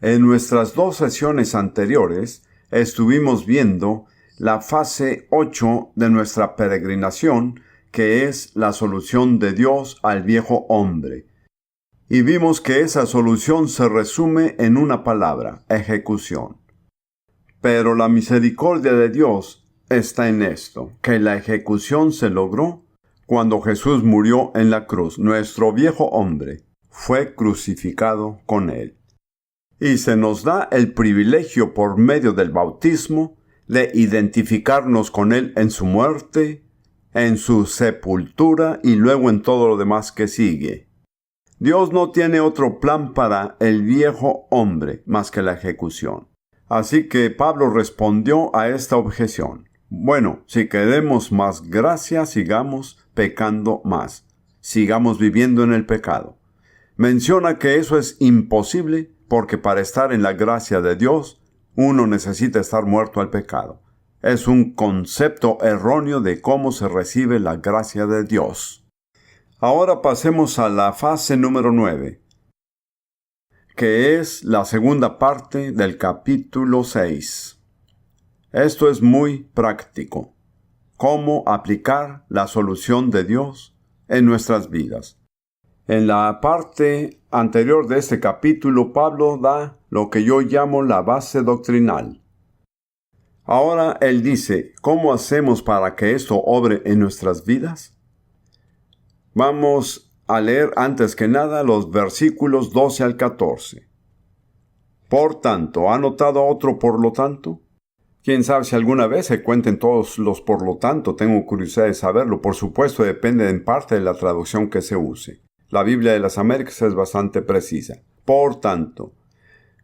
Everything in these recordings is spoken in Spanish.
En nuestras dos sesiones anteriores estuvimos viendo la fase 8 de nuestra peregrinación, que es la solución de Dios al viejo hombre. Y vimos que esa solución se resume en una palabra: ejecución. Pero la misericordia de Dios está en esto, que la ejecución se logró cuando Jesús murió en la cruz. Nuestro viejo hombre fue crucificado con él. Y se nos da el privilegio por medio del bautismo de identificarnos con él en su muerte, en su sepultura y luego en todo lo demás que sigue. Dios no tiene otro plan para el viejo hombre más que la ejecución. Así que Pablo respondió a esta objeción. Bueno, si queremos más gracia, sigamos pecando más. Sigamos viviendo en el pecado. Menciona que eso es imposible porque para estar en la gracia de Dios, uno necesita estar muerto al pecado. Es un concepto erróneo de cómo se recibe la gracia de Dios. Ahora pasemos a la fase número 9, que es la segunda parte del capítulo 6. Esto es muy práctico. Cómo aplicar la solución de Dios en nuestras vidas. En la parte anterior de este capítulo, Pablo da lo que yo llamo la base doctrinal. Ahora él dice, ¿cómo hacemos para que esto obre en nuestras vidas? Vamos a leer antes que nada los versículos 12 al 14. Por tanto, ¿ha notado otro por lo tanto? Quién sabe si alguna vez se cuenten todos los por lo tanto. Tengo curiosidad de saberlo. Por supuesto, depende en parte de la traducción que se use. La Biblia de las Américas es bastante precisa. Por tanto,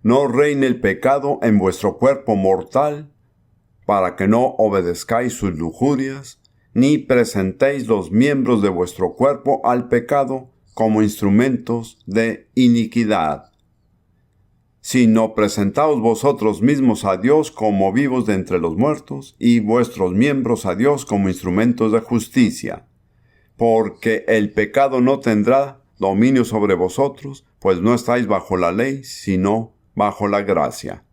no reine el pecado en vuestro cuerpo mortal, para que no obedezcáis sus lujurias, ni presentéis los miembros de vuestro cuerpo al pecado como instrumentos de iniquidad, sino presentaos vosotros mismos a Dios como vivos de entre los muertos, y vuestros miembros a Dios como instrumentos de justicia. Porque el pecado no tendrá dominio sobre vosotros, pues no estáis bajo la ley, sino bajo la gracia.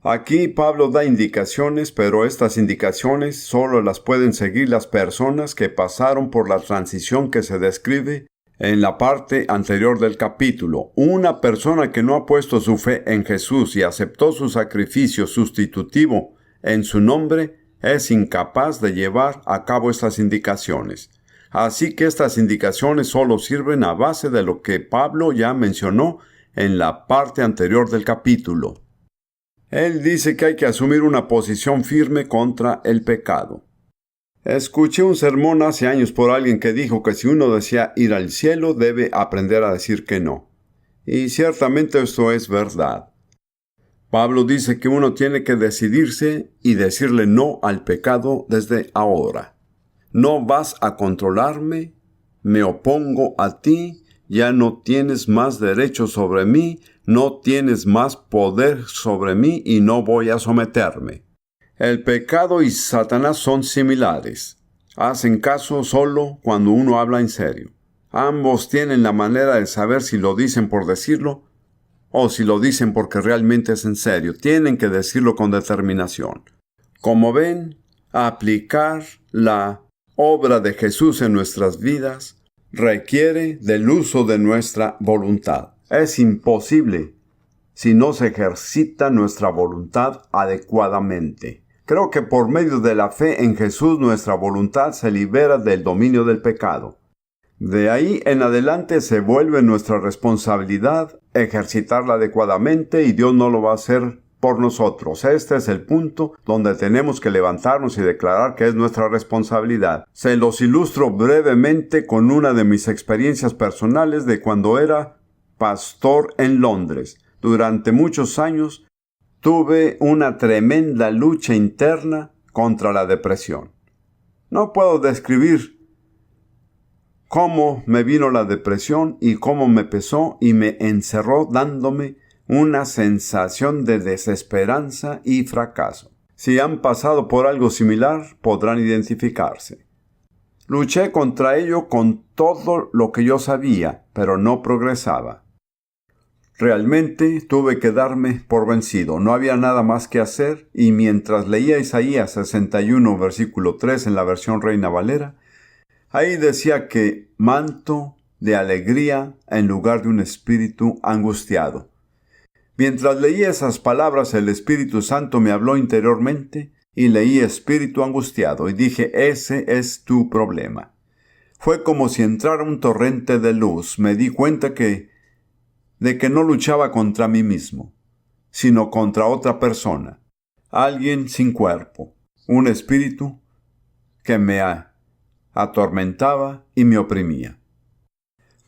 Aquí Pablo da indicaciones, pero estas indicaciones solo las pueden seguir las personas que pasaron por la transición que se describe en la parte anterior del capítulo. Una persona que no ha puesto su fe en Jesús y aceptó su sacrificio sustitutivo en su nombre es incapaz de llevar a cabo estas indicaciones. Así que estas indicaciones solo sirven a base de lo que Pablo ya mencionó en la parte anterior del capítulo. Él dice que hay que asumir una posición firme contra el pecado. Escuché un sermón hace años por alguien que dijo que si uno desea ir al cielo debe aprender a decir que no. Y ciertamente esto es verdad. Pablo dice que uno tiene que decidirse y decirle no al pecado desde ahora. No vas a controlarme, me opongo a ti, ya no tienes más derecho sobre mí, no tienes más poder sobre mí y no voy a someterme. El pecado y Satanás son similares. Hacen caso solo cuando uno habla en serio. Ambos tienen la manera de saber si lo dicen por decirlo o si lo dicen porque realmente es en serio. Tienen que decirlo con determinación. Como ven, aplicar la obra de Jesús en nuestras vidas requiere del uso de nuestra voluntad. Es imposible si no se ejercita nuestra voluntad adecuadamente. Creo que por medio de la fe en Jesús nuestra voluntad se libera del dominio del pecado. De ahí en adelante se vuelve nuestra responsabilidad ejercitarla adecuadamente y Dios no lo va a hacer por nosotros. Este es el punto donde tenemos que levantarnos y declarar que es nuestra responsabilidad. Se los ilustro brevemente con una de mis experiencias personales de cuando era pastor en Londres. Durante muchos años tuve una tremenda lucha interna contra la depresión. No puedo describir cómo me vino la depresión y cómo me pesó y me encerró dándome una sensación de desesperanza y fracaso. Si han pasado por algo similar, podrán identificarse. Luché contra ello con todo lo que yo sabía, pero no progresaba. Realmente tuve que darme por vencido. No había nada más que hacer, y mientras leía Isaías 61, versículo 3 en la versión Reina Valera, ahí decía que manto de alegría en lugar de un espíritu angustiado. Mientras leía esas palabras, el Espíritu Santo me habló interiormente y leí espíritu angustiado y dije, ese es tu problema. Fue como si entrara un torrente de luz. Me di cuenta de que no luchaba contra mí mismo, sino contra otra persona, alguien sin cuerpo, un espíritu que me atormentaba y me oprimía.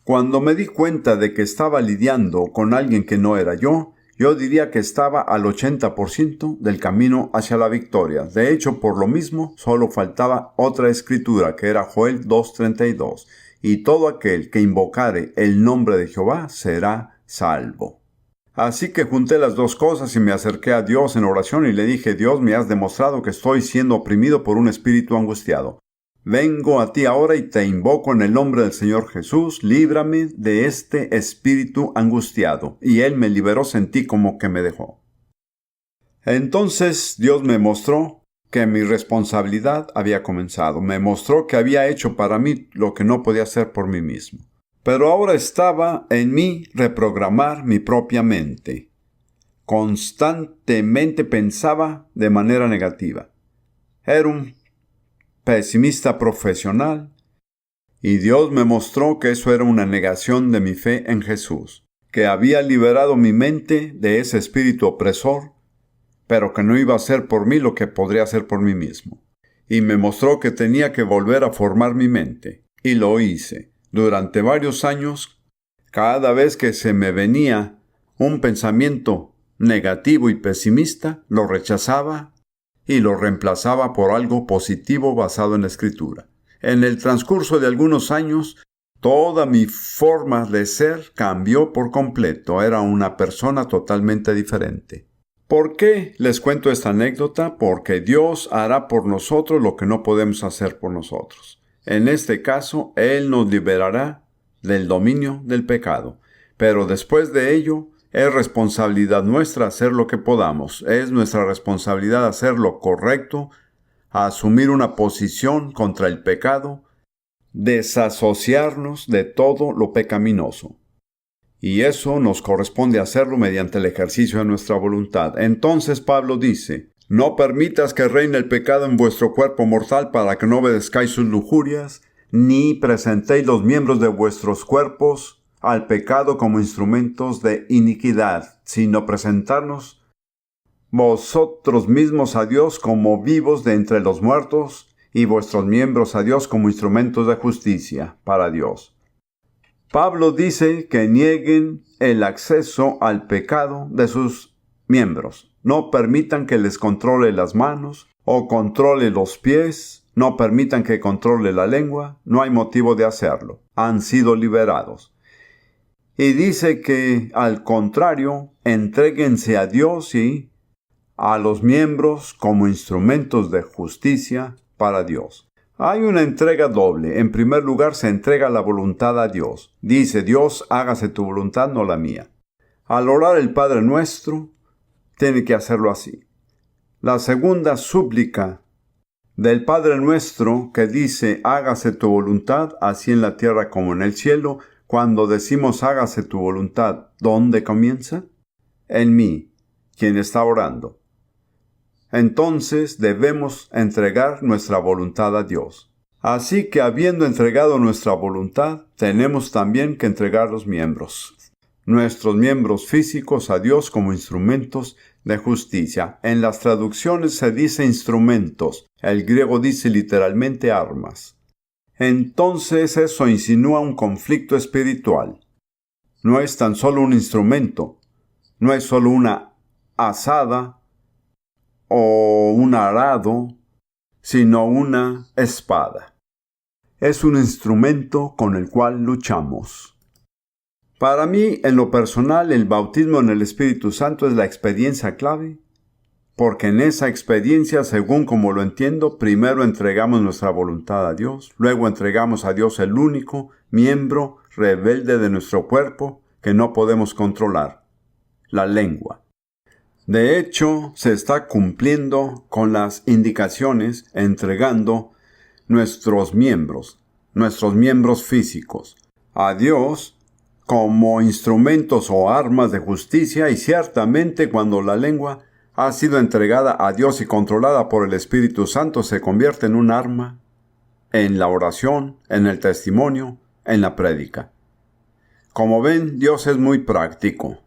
Cuando me di cuenta de que estaba lidiando con alguien que no era yo diría que estaba al 80% del camino hacia la victoria. De hecho, por lo mismo, solo faltaba otra escritura, que era Joel 2:32. Y todo aquel que invocare el nombre de Jehová será salvo. Así que junté las dos cosas y me acerqué a Dios en oración y le dije, Dios, me has demostrado que estoy siendo oprimido por un espíritu angustiado. Vengo a ti ahora y te invoco en el nombre del Señor Jesús, líbrame de este espíritu angustiado. Y Él me liberó, sentí como que me dejó. Entonces Dios me mostró que mi responsabilidad había comenzado. Me mostró que había hecho para mí lo que no podía hacer por mí mismo. Pero ahora estaba en mí reprogramar mi propia mente. Constantemente pensaba de manera negativa. Era un pesimista profesional, y Dios me mostró que eso era una negación de mi fe en Jesús, que había liberado mi mente de ese espíritu opresor, pero que no iba a hacer por mí lo que podría hacer por mí mismo. Y me mostró que tenía que volver a formar mi mente, y lo hice. Durante varios años, cada vez que se me venía un pensamiento negativo y pesimista, lo rechazaba y lo reemplazaba por algo positivo basado en la Escritura. En el transcurso de algunos años, toda mi forma de ser cambió por completo. Era una persona totalmente diferente. ¿Por qué les cuento esta anécdota? Porque Dios hará por nosotros lo que no podemos hacer por nosotros. En este caso, Él nos liberará del dominio del pecado. Pero después de ello, es responsabilidad nuestra hacer lo que podamos. Es nuestra responsabilidad hacer lo correcto, asumir una posición contra el pecado, desasociarnos de todo lo pecaminoso. Y eso nos corresponde hacerlo mediante el ejercicio de nuestra voluntad. Entonces Pablo dice, no permitas que reine el pecado en vuestro cuerpo mortal para que no obedezcáis sus lujurias, ni presentéis los miembros de vuestros cuerpos al pecado como instrumentos de iniquidad, sino presentarnos vosotros mismos a Dios como vivos de entre los muertos, y vuestros miembros a Dios como instrumentos de justicia para Dios. Pablo dice que nieguen el acceso al pecado de sus miembros. No permitan que les controle las manos o controle los pies. No permitan que controle la lengua. No hay motivo de hacerlo. Han sido liberados. Y dice que, al contrario, entréguense a Dios y a los miembros como instrumentos de justicia para Dios. Hay una entrega doble. En primer lugar, se entrega la voluntad a Dios. Dice, Dios, hágase tu voluntad, no la mía. Al orar el Padre Nuestro, tiene que hacerlo así. La segunda súplica del Padre Nuestro, que dice, hágase tu voluntad, así en la tierra como en el cielo. Cuando decimos hágase tu voluntad, ¿dónde comienza? En mí, quien está orando. Entonces debemos entregar nuestra voluntad a Dios. Así que habiendo entregado nuestra voluntad, tenemos también que entregar los miembros. Nuestros miembros físicos a Dios como instrumentos de justicia. En las traducciones se dice instrumentos. El griego dice literalmente armas. Entonces eso insinúa un conflicto espiritual. No es tan solo un instrumento, no es solo una azada o un arado, sino una espada. Es un instrumento con el cual luchamos. Para mí, en lo personal, el bautismo en el Espíritu Santo es la experiencia clave, porque en esa experiencia, según como lo entiendo, primero entregamos nuestra voluntad a Dios, luego entregamos a Dios el único miembro rebelde de nuestro cuerpo, que no podemos controlar: la lengua. De hecho, se está cumpliendo con las indicaciones entregando nuestros miembros físicos, a Dios como instrumentos o armas de justicia, y ciertamente cuando la lengua ha sido entregada a Dios y controlada por el Espíritu Santo, se convierte en un arma en la oración, en el testimonio, en la prédica. Como ven, Dios es muy práctico.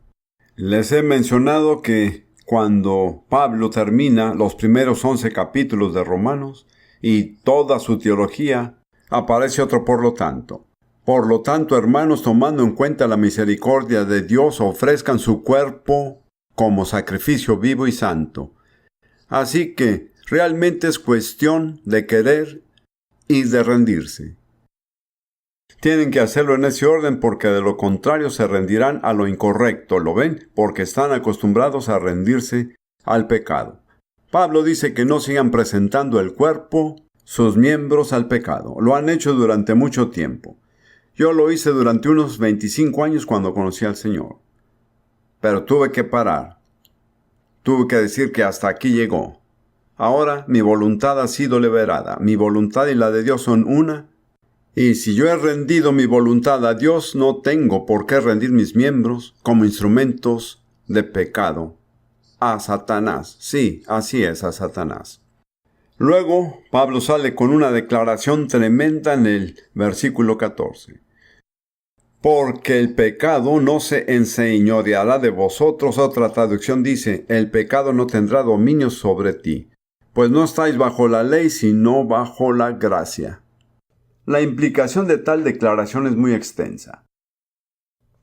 Les he mencionado que cuando Pablo termina los primeros 11 capítulos de Romanos y toda su teología, aparece otro por lo tanto. Por lo tanto, hermanos, tomando en cuenta la misericordia de Dios, ofrezcan su cuerpo como sacrificio vivo y santo. Así que realmente es cuestión de querer y de rendirse. Tienen que hacerlo en ese orden, porque de lo contrario se rendirán a lo incorrecto, ¿lo ven? Porque están acostumbrados a rendirse al pecado. Pablo dice que no sigan presentando el cuerpo, sus miembros al pecado. Lo han hecho durante mucho tiempo. Yo lo hice durante unos 25 años cuando conocí al Señor. Pero tuve que parar. Tuve que decir que hasta aquí llegó. Ahora mi voluntad ha sido liberada. Mi voluntad y la de Dios son una. Y si yo he rendido mi voluntad a Dios, no tengo por qué rendir mis miembros como instrumentos de pecado a Satanás. Sí, así es, a Satanás. Luego, Pablo sale con una declaración tremenda en el versículo 14. Porque el pecado no se enseñoreará de vosotros. Otra traducción dice: el pecado no tendrá dominio sobre ti, pues no estáis bajo la ley, sino bajo la gracia. La implicación de tal declaración es muy extensa.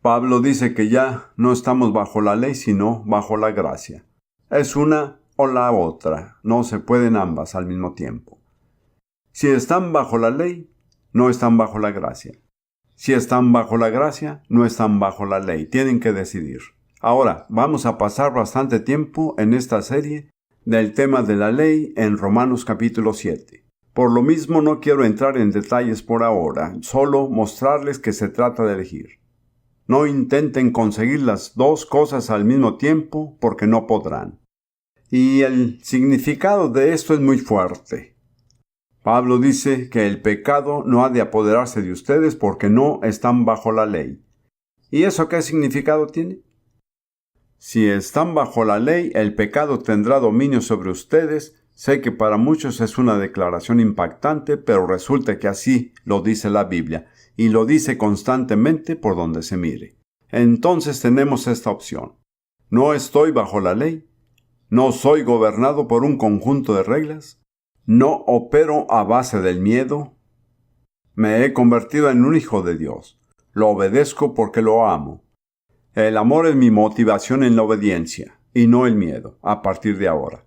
Pablo dice que ya no estamos bajo la ley, sino bajo la gracia. Es una o la otra, no se pueden ambas al mismo tiempo. Si están bajo la ley, no están bajo la gracia. Si están bajo la gracia, no están bajo la ley. Tienen que decidir. Ahora, vamos a pasar bastante tiempo en esta serie del tema de la ley en Romanos capítulo 7. Por lo mismo no quiero entrar en detalles por ahora, solo mostrarles que se trata de elegir. No intenten conseguir las dos cosas al mismo tiempo, porque no podrán. Y el significado de esto es muy fuerte. Pablo dice que el pecado no ha de apoderarse de ustedes porque no están bajo la ley. ¿Y eso qué significado tiene? Si están bajo la ley, el pecado tendrá dominio sobre ustedes. Sé que para muchos es una declaración impactante, pero resulta que así lo dice la Biblia, y lo dice constantemente por donde se mire. Entonces tenemos esta opción. No estoy bajo la ley, no soy gobernado por un conjunto de reglas, no opero a base del miedo, me he convertido en un hijo de Dios, lo obedezco porque lo amo. El amor es mi motivación en la obediencia, y no el miedo, a partir de ahora.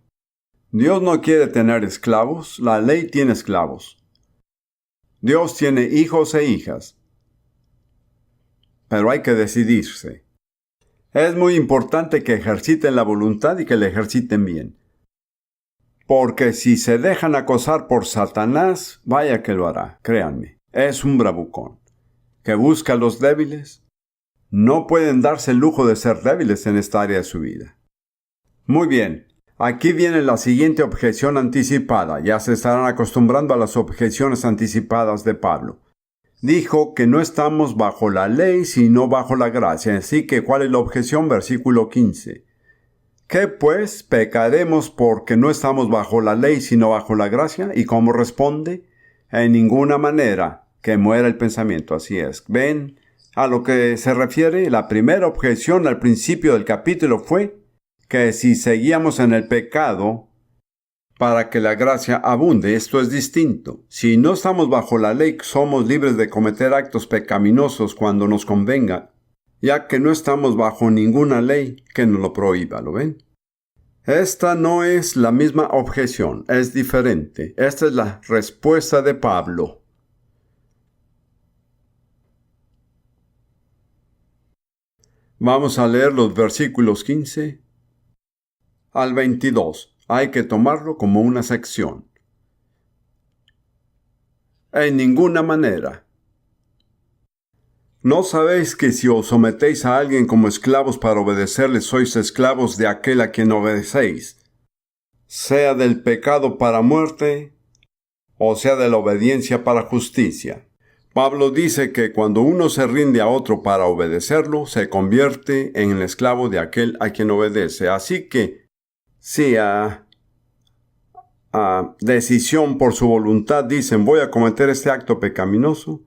Dios no quiere tener esclavos, la ley tiene esclavos. Dios tiene hijos e hijas. Pero hay que decidirse. Es muy importante que ejerciten la voluntad y que la ejerciten bien. Porque si se dejan acosar por Satanás, vaya que lo hará, créanme. Es un bravucón que busca a los débiles. No pueden darse el lujo de ser débiles en esta área de su vida. Muy bien. Aquí viene la siguiente objeción anticipada. Ya se estarán acostumbrando a las objeciones anticipadas de Pablo. Dijo que no estamos bajo la ley, sino bajo la gracia. Así que, ¿cuál es la objeción? Versículo 15. ¿Qué pues? ¿Pecaremos porque no estamos bajo la ley, sino bajo la gracia? ¿Y cómo responde? En ninguna manera. Que muera el pensamiento. Así es. ¿Ven a lo que se refiere? La primera objeción al principio del capítulo fue que si seguíamos en el pecado para que la gracia abunde. Esto es distinto. Si no estamos bajo la ley, somos libres de cometer actos pecaminosos cuando nos convenga, ya que no estamos bajo ninguna ley que nos lo prohíba, ¿lo ven? Esta no es la misma objeción, es diferente. Esta es la respuesta de Pablo. Vamos a leer los versículos 15 al 22. Hay que tomarlo como una sección. En ninguna manera. ¿No sabéis que si os sometéis a alguien como esclavos para obedecerle, sois esclavos de aquel a quien obedecéis? Sea del pecado para muerte, o sea de la obediencia para justicia. Pablo dice que cuando uno se rinde a otro para obedecerlo, se convierte en el esclavo de aquel a quien obedece. Así que, si a decisión por su voluntad dicen voy a cometer este acto pecaminoso,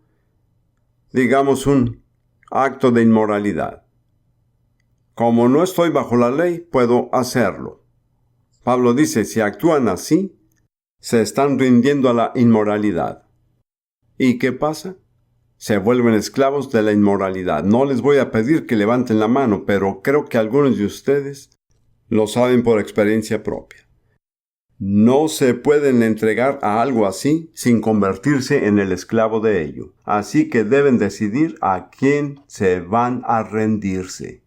digamos un acto de inmoralidad. Como no estoy bajo la ley, puedo hacerlo. Pablo dice, si actúan así, se están rindiendo a la inmoralidad. ¿Y qué pasa? Se vuelven esclavos de la inmoralidad. No les voy a pedir que levanten la mano, pero creo que algunos de ustedes lo saben por experiencia propia. No se pueden entregar a algo así sin convertirse en el esclavo de ello. Así que deben decidir a quién se van a rendirse.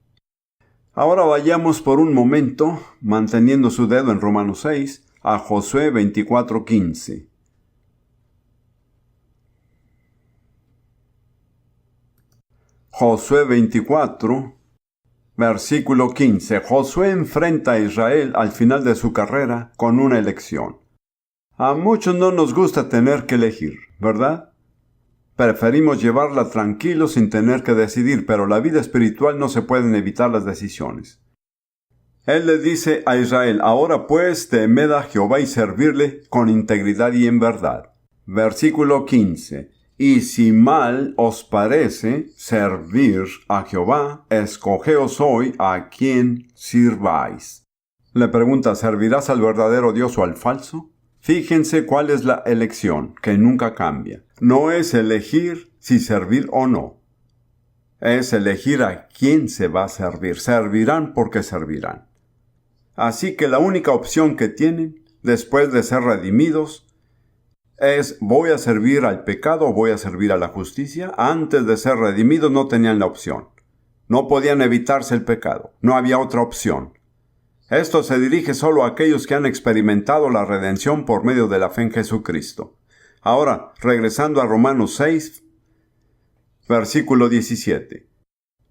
Ahora vayamos por un momento, manteniendo su dedo en Romanos 6, a Josué 24:15. Josué 24, versículo 15. Josué enfrenta a Israel al final de su carrera con una elección. A muchos no nos gusta tener que elegir, ¿verdad? Preferimos llevarla tranquilo sin tener que decidir, pero la vida espiritual no se pueden evitar las decisiones. Él le dice a Israel, ahora pues temed a Jehová y servirle con integridad y en verdad. Versículo 15. Y si mal os parece servir a Jehová, escogeos hoy a quien sirváis. Le pregunta, ¿servirás al verdadero Dios o al falso? Fíjense cuál es la elección, que nunca cambia. No es elegir si servir o no. Es elegir a quién se va a servir. Servirán porque servirán. Así que la única opción que tienen, después de ser redimidos, es ¿voy a servir al pecado o voy a servir a la justicia? Antes de ser redimidos no tenían la opción. No podían evitarse el pecado. No había otra opción. Esto se dirige solo a aquellos que han experimentado la redención por medio de la fe en Jesucristo. Ahora, regresando a Romanos 6, versículo 17.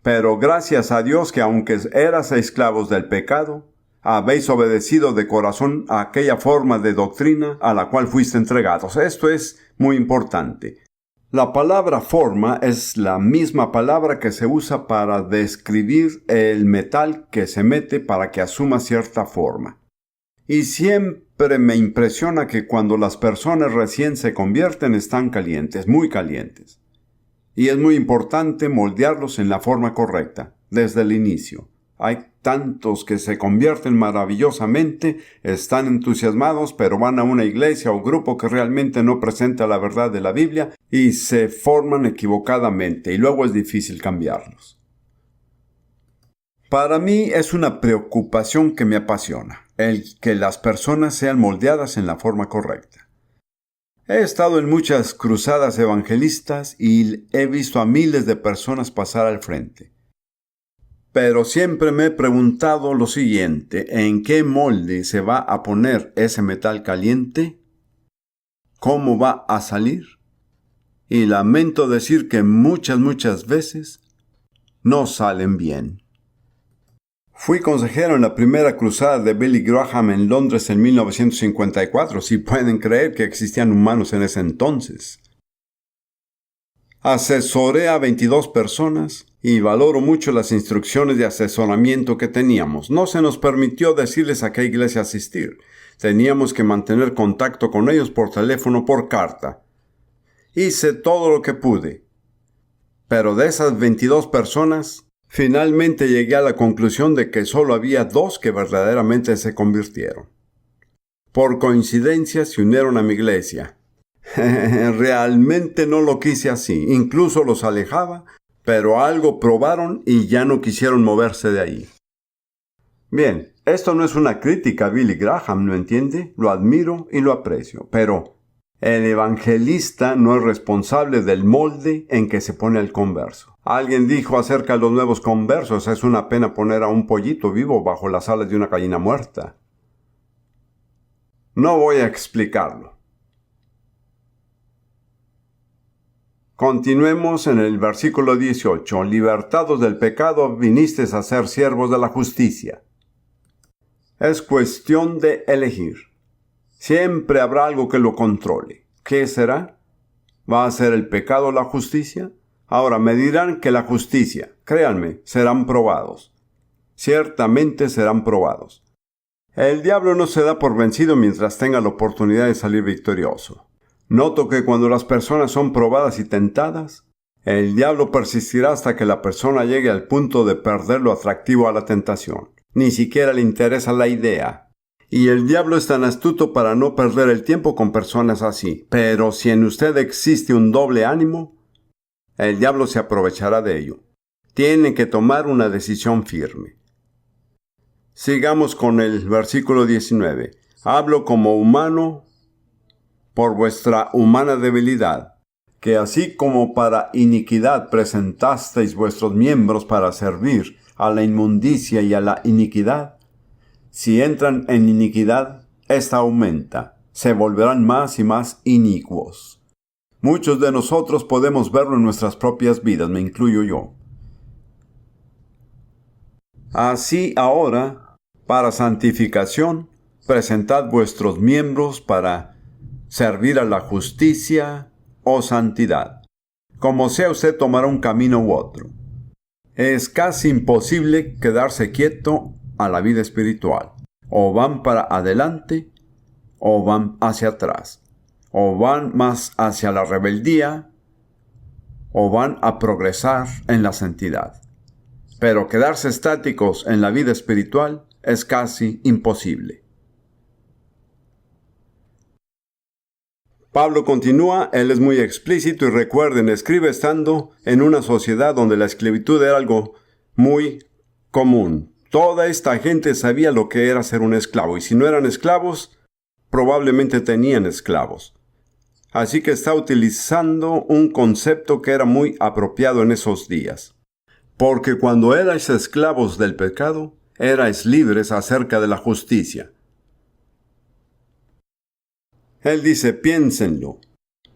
Pero gracias a Dios que aunque eras esclavos del pecado, habéis obedecido de corazón a aquella forma de doctrina a la cual fuiste entregados. Esto es muy importante. La palabra forma es la misma palabra que se usa para describir el metal que se mete para que asuma cierta forma. Y siempre me impresiona que cuando las personas recién se convierten están calientes, muy calientes. Y es muy importante moldearlos en la forma correcta, desde el inicio. Hay tantos que se convierten maravillosamente, están entusiasmados, pero van a una iglesia o grupo que realmente no presenta la verdad de la Biblia y se forman equivocadamente y luego es difícil cambiarlos. Para mí es una preocupación que me apasiona, el que las personas sean moldeadas en la forma correcta. He estado en muchas cruzadas evangelistas y he visto a miles de personas pasar al frente. Pero siempre me he preguntado lo siguiente, ¿en qué molde se va a poner ese metal caliente? ¿Cómo va a salir? Y lamento decir que muchas veces no salen bien. Fui consejero en la primera cruzada de Billy Graham en Londres en 1954, si pueden creer que existían humanos en ese entonces. Asesoré a 22 personas y valoro mucho las instrucciones de asesoramiento que teníamos. No se nos permitió decirles a qué iglesia asistir. Teníamos que mantener contacto con ellos por teléfono, por carta. Hice todo lo que pude. Pero de esas 22 personas, finalmente llegué a la conclusión de que solo había 2 que verdaderamente se convirtieron. Por coincidencia se unieron a mi iglesia. Realmente no lo quise así, incluso los alejaba, pero algo probaron y ya no quisieron moverse de ahí. Bien, esto no es una crítica a Billy Graham, ¿no entiende? Lo admiro y lo aprecio, pero el evangelista no es responsable del molde en que se pone al converso. Alguien dijo acerca de los nuevos conversos, es una pena poner a un pollito vivo bajo las alas de una gallina muerta. No voy a explicarlo. Continuemos en el versículo 18. Libertados del pecado, vinisteis a ser siervos de la justicia. Es cuestión de elegir. Siempre habrá algo que lo controle. ¿Qué será? ¿Va a ser el pecado o la justicia? Ahora me dirán que la justicia, créanme, serán probados. Ciertamente serán probados. El diablo no se da por vencido mientras tenga la oportunidad de salir victorioso. Noto que cuando las personas son probadas y tentadas, el diablo persistirá hasta que la persona llegue al punto de perder lo atractivo a la tentación. Ni siquiera le interesa la idea. Y el diablo es tan astuto para no perder el tiempo con personas así. Pero si en usted existe un doble ánimo, el diablo se aprovechará de ello. Tiene que tomar una decisión firme. Sigamos con el versículo 19. Hablo como humano por vuestra humana debilidad, que así como para iniquidad presentasteis vuestros miembros para servir a la inmundicia y a la iniquidad, si entran en iniquidad, esta aumenta, se volverán más y más inicuos. Muchos de nosotros podemos verlo en nuestras propias vidas, me incluyo yo. Así ahora, para santificación, presentad vuestros miembros para servir a la justicia o santidad. Como sea, usted tomará un camino u otro. Es casi imposible quedarse quieto a la vida espiritual. O van para adelante, o van hacia atrás. O van más hacia la rebeldía, o van a progresar en la santidad. Pero quedarse estáticos en la vida espiritual es casi imposible. Pablo continúa, él es muy explícito y recuerden, escribe estando en una sociedad donde la esclavitud era algo muy común. Toda esta gente sabía lo que era ser un esclavo y si no eran esclavos, probablemente tenían esclavos. Así que está utilizando un concepto que era muy apropiado en esos días. Porque cuando erais esclavos del pecado, erais libres acerca de la justicia. Él dice, piénsenlo.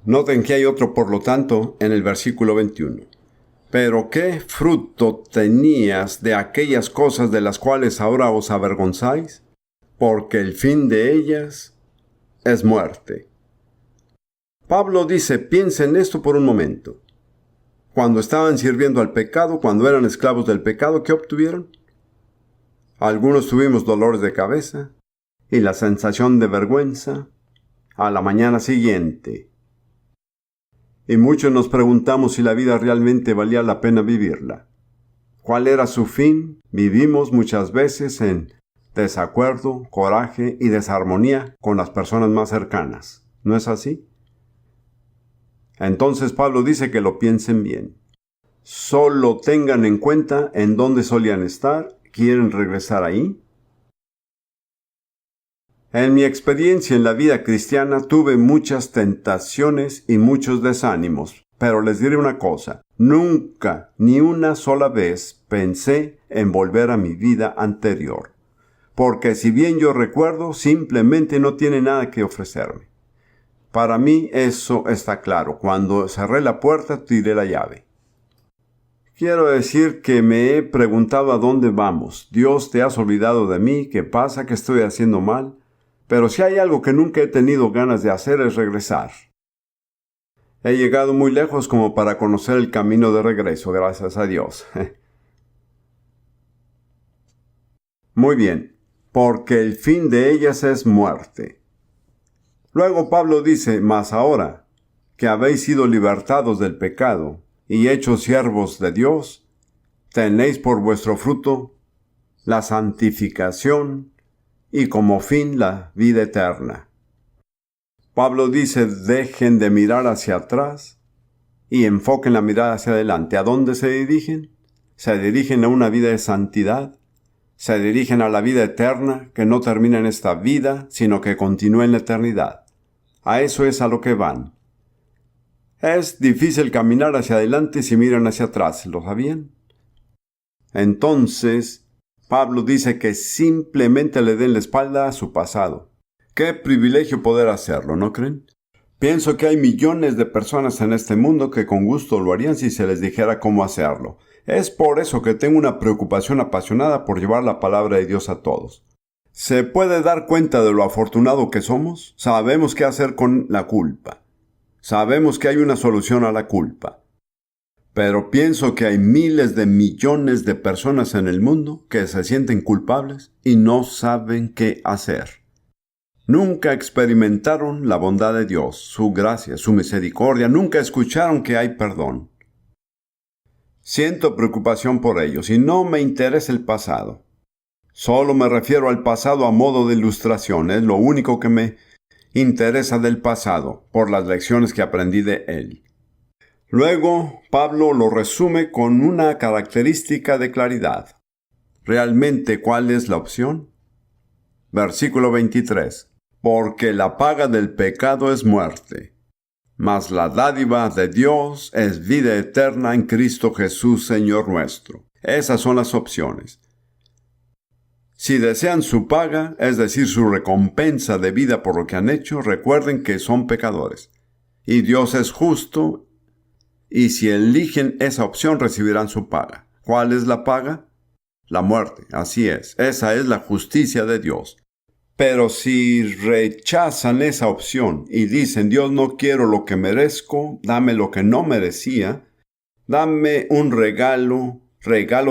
Noten que hay otro por lo tanto en el versículo 21. Pero ¿qué fruto tenías de aquellas cosas de las cuales ahora os avergonzáis? Porque el fin de ellas es muerte. Pablo dice, piensen esto por un momento. Cuando estaban sirviendo al pecado, cuando eran esclavos del pecado, ¿qué obtuvieron? Algunos tuvimos dolores de cabeza y la sensación de vergüenza a la mañana siguiente. Y muchos nos preguntamos si la vida realmente valía la pena vivirla. ¿Cuál era su fin? Vivimos muchas veces en desacuerdo, coraje y desarmonía con las personas más cercanas. ¿No es así? Entonces Pablo dice que lo piensen bien. Solo tengan en cuenta en dónde solían estar. ¿Quieren regresar ahí? En mi experiencia en la vida cristiana tuve muchas tentaciones y muchos desánimos, pero les diré una cosa, nunca, ni una sola vez pensé en volver a mi vida anterior, porque si bien yo recuerdo, simplemente no tiene nada que ofrecerme. Para mí eso está claro, cuando cerré la puerta tiré la llave. Quiero decir que me he preguntado a dónde vamos. Dios, ¿te has olvidado de mí? ¿Qué pasa? ¿Qué estoy haciendo mal? Pero si hay algo que nunca he tenido ganas de hacer es regresar. He llegado muy lejos como para conocer el camino de regreso, gracias a Dios. Muy bien, porque el fin de ellas es muerte. Luego Pablo dice, mas ahora, que habéis sido libertados del pecado y hechos siervos de Dios, tenéis por vuestro fruto la santificación y como fin la vida eterna. Pablo dice, dejen de mirar hacia atrás y enfoquen la mirada hacia adelante. ¿A dónde se dirigen? Se dirigen a una vida de santidad, se dirigen a la vida eterna que no termina en esta vida, sino que continúa en la eternidad. A eso es a lo que van. Es difícil caminar hacia adelante si miran hacia atrás, ¿lo sabían? Entonces, Pablo dice que simplemente le den la espalda a su pasado. Qué privilegio poder hacerlo, ¿no creen? Pienso que hay millones de personas en este mundo que con gusto lo harían si se les dijera cómo hacerlo. Es por eso que tengo una preocupación apasionada por llevar la palabra de Dios a todos. ¿Se puede dar cuenta de lo afortunado que somos? Sabemos qué hacer con la culpa. Sabemos que hay una solución a la culpa. Pero pienso que hay miles de millones de personas en el mundo que se sienten culpables y no saben qué hacer. Nunca experimentaron la bondad de Dios, su gracia, su misericordia, nunca escucharon que hay perdón. Siento preocupación por ellos y no me interesa el pasado. Solo me refiero al pasado a modo de ilustración, es lo único que me interesa del pasado, por las lecciones que aprendí de él. Luego, Pablo lo resume con una característica de claridad. ¿Realmente cuál es la opción? Versículo 23. Porque la paga del pecado es muerte, mas la dádiva de Dios es vida eterna en Cristo Jesús, Señor nuestro. Esas son las opciones. Si desean su paga, es decir, su recompensa de vida por lo que han hecho, recuerden que son pecadores. Y Dios es justo, y si eligen esa opción recibirán su paga. ¿Cuál es la paga? La muerte, así es. Esa es la justicia de Dios. Pero si rechazan esa opción y dicen, Dios, no quiero lo que merezco, dame lo que no merecía, dame un regalo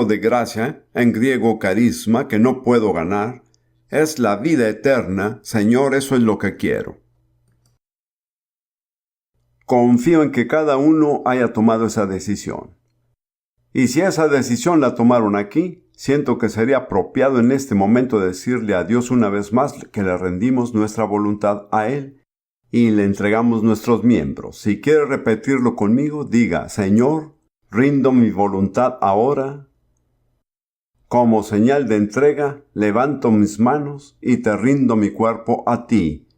de gracia, en griego carisma, que no puedo ganar, es la vida eterna, Señor, eso es lo que quiero. Confío en que cada uno haya tomado esa decisión. Y si esa decisión la tomaron aquí, siento que sería apropiado en este momento decirle a Dios una vez más que le rendimos nuestra voluntad a Él y le entregamos nuestros miembros. Si quiere repetirlo conmigo, diga, Señor, rindo mi voluntad ahora. Como señal de entrega, levanto mis manos y te rindo mi cuerpo a ti,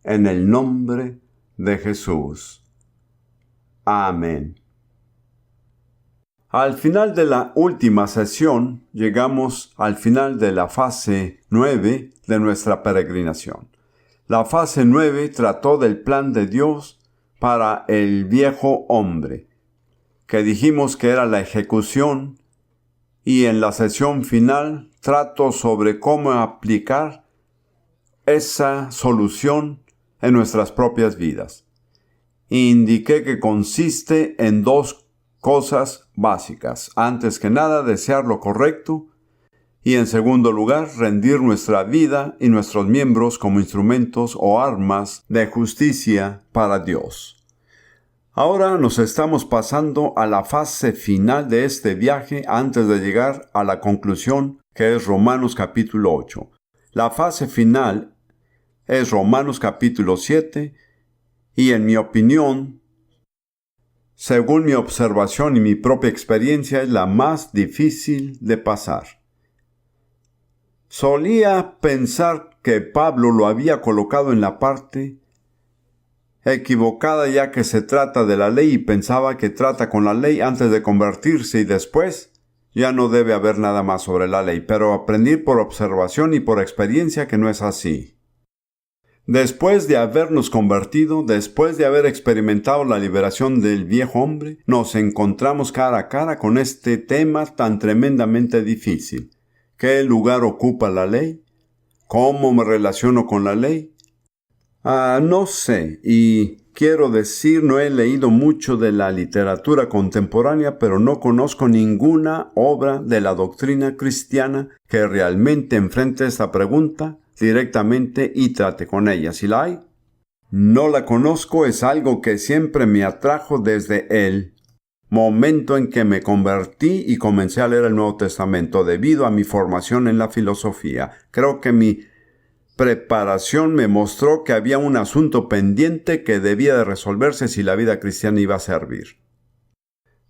en el nombre de Jesús. Amén. Al final de la última sesión, llegamos al final de la fase 9 de nuestra peregrinación. La fase 9 trató del plan de Dios para el viejo hombre, que dijimos que era la ejecución, y en la sesión final trato sobre cómo aplicar esa solución en nuestras propias vidas. Indiqué que consiste en dos cosas básicas. Antes que nada, desear lo correcto y en segundo lugar, rendir nuestra vida y nuestros miembros como instrumentos o armas de justicia para Dios. Ahora nos estamos pasando a la fase final de este viaje antes de llegar a la conclusión que es Romanos capítulo 8. La fase final es Romanos capítulo 7 y en mi opinión, según mi observación y mi propia experiencia, es la más difícil de pasar. Solía pensar que Pablo lo había colocado en la parte equivocada ya que se trata de la ley y pensaba que trata con la ley antes de convertirse y después ya no debe haber nada más sobre la ley, pero aprendí por observación y por experiencia que no es así. Después de habernos convertido, después de haber experimentado la liberación del viejo hombre, nos encontramos cara a cara con este tema tan tremendamente difícil. ¿Qué lugar ocupa la ley? ¿Cómo me relaciono con la ley? No sé, y quiero decir, no he leído mucho de la literatura contemporánea, pero no conozco ninguna obra de la doctrina cristiana que realmente enfrente esta pregunta directamente y trate con ella. ¿Si la hay? No la conozco, es algo que siempre me atrajo desde el momento en que me convertí y comencé a leer el Nuevo Testamento debido a mi formación en la filosofía. Creo que mi preparación me mostró que había un asunto pendiente que debía de resolverse si la vida cristiana iba a servir.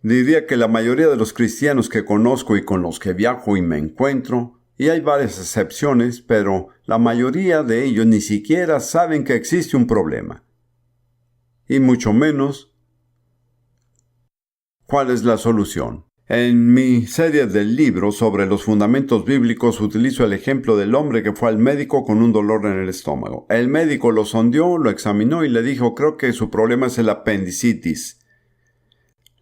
Diría que la mayoría de los cristianos que conozco y con los que viajo y me encuentro, y hay varias excepciones, pero la mayoría de ellos ni siquiera saben que existe un problema. Y mucho menos, ¿cuál es la solución? En mi serie de libros sobre los fundamentos bíblicos utilizo el ejemplo del hombre que fue al médico con un dolor en el estómago. El médico lo sondeó, lo examinó y le dijo: creo que su problema es el apendicitis.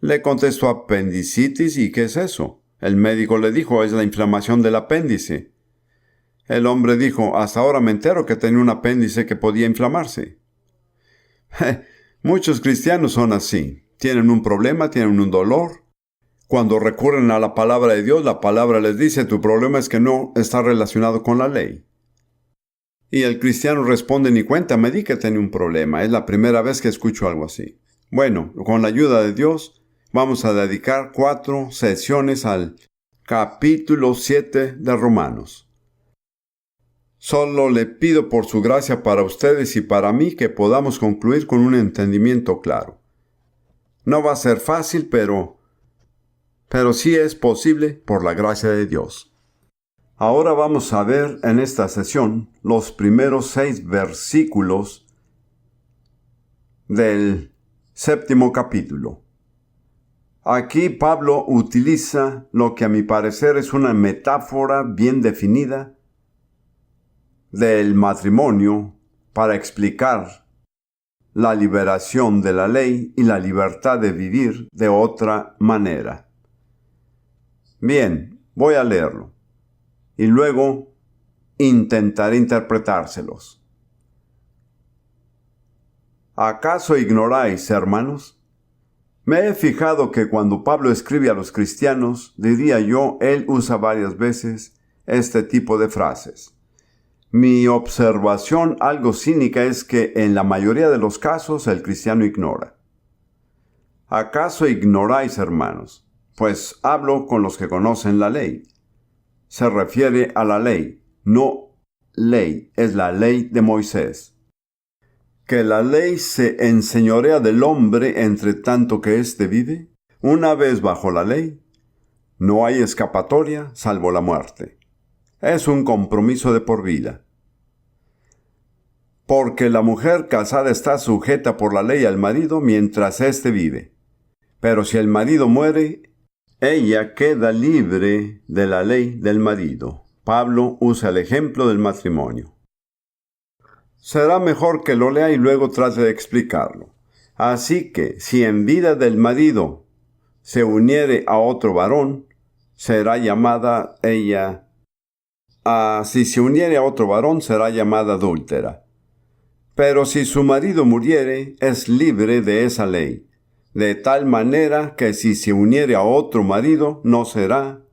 Le contestó: ¿apendicitis? ¿Y qué es eso? El médico le dijo: es la inflamación del apéndice. El hombre dijo: hasta ahora me entero que tenía un apéndice que podía inflamarse. Muchos cristianos son así. Tienen un problema, tienen un dolor. Cuando recurren a la palabra de Dios, la palabra les dice: tu problema es que no está relacionado con la ley. Y el cristiano responde: ni cuenta me di que tenía un problema. Es la primera vez que escucho algo así. Bueno, con la ayuda de Dios, vamos a dedicar 4 sesiones al capítulo 7 de Romanos. Solo le pido por su gracia para ustedes y para mí que podamos concluir con un entendimiento claro. No va a ser fácil, pero sí es posible por la gracia de Dios. Ahora vamos a ver en esta sesión los primeros 6 versículos del 7º capítulo. Aquí Pablo utiliza lo que a mi parecer es una metáfora bien definida del matrimonio para explicar la liberación de la ley y la libertad de vivir de otra manera. Bien, voy a leerlo y luego intentaré interpretárselos. ¿Acaso ignoráis, hermanos? Me he fijado que cuando Pablo escribe a los cristianos, diría yo, él usa varias veces este tipo de frases. Mi observación algo cínica es que en la mayoría de los casos el cristiano ignora. ¿Acaso ignoráis, hermanos? Pues hablo con los que conocen la ley. Se refiere a la ley, no ley, es la ley de Moisés. ¿Que la ley se enseñorea del hombre entre tanto que éste vive? Una vez bajo la ley, no hay escapatoria salvo la muerte. Es un compromiso de por vida. Porque la mujer casada está sujeta por la ley al marido mientras éste vive. Pero si el marido muere, ella queda libre de la ley del marido. Pablo usa el ejemplo del matrimonio. Será mejor que lo lea y luego trate de explicarlo. Así que, si en vida del marido se uniere a otro varón, será llamada ella... si se uniere a otro varón, será llamada adúltera. Pero si su marido muriere, es libre de esa ley, de tal manera que si se uniere a otro marido, no será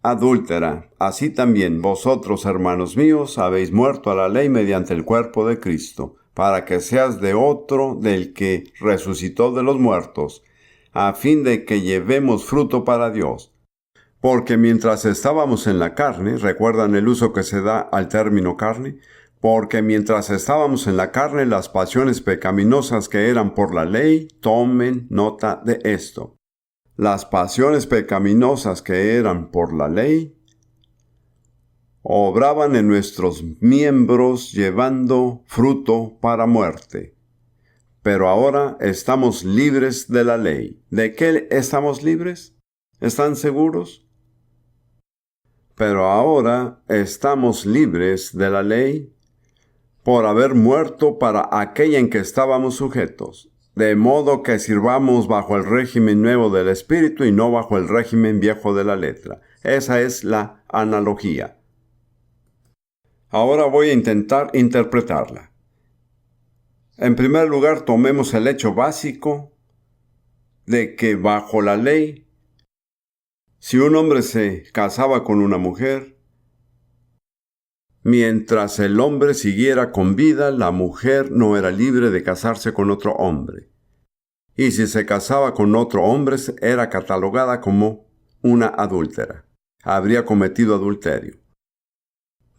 adúltera. Así también vosotros, hermanos míos, habéis muerto a la ley mediante el cuerpo de Cristo, para que seas de otro del que resucitó de los muertos, a fin de que llevemos fruto para Dios. Porque mientras estábamos en la carne, ¿recuerdan el uso que se da al término carne? Porque mientras estábamos en la carne, las pasiones pecaminosas que eran por la ley, tomen nota de esto. Las pasiones pecaminosas que eran por la ley, obraban en nuestros miembros llevando fruto para muerte. Pero ahora estamos libres de la ley. ¿De qué estamos libres? ¿Están seguros? Pero ahora estamos libres de la ley por haber muerto para aquella en que estábamos sujetos, de modo que sirvamos bajo el régimen nuevo del Espíritu y no bajo el régimen viejo de la letra. Esa es la analogía. Ahora voy a intentar interpretarla. En primer lugar, tomemos el hecho básico de que bajo la ley, si un hombre se casaba con una mujer, mientras el hombre siguiera con vida, la mujer no era libre de casarse con otro hombre. Y si se casaba con otro hombre, era catalogada como una adúltera. Habría cometido adulterio.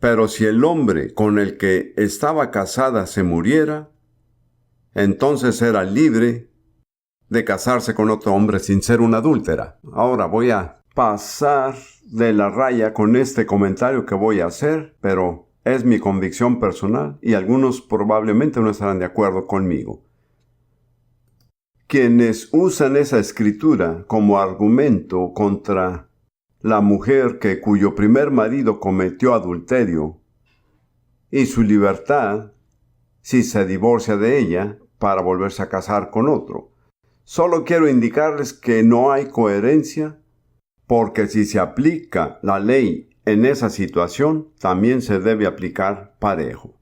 Pero si el hombre con el que estaba casada se muriera, entonces era libre de casarse con otro hombre sin ser una adúltera. Ahora voy a pasar de la raya con este comentario que voy a hacer, pero es mi convicción personal y algunos probablemente no estarán de acuerdo conmigo. quienes usan esa escritura como argumento contra la mujer cuyo primer marido cometió adulterio y su libertad si se divorcia de ella para volverse a casar con otro. Solo quiero indicarles que no hay coherencia, porque si se aplica la ley en esa situación, también se debe aplicar parejo.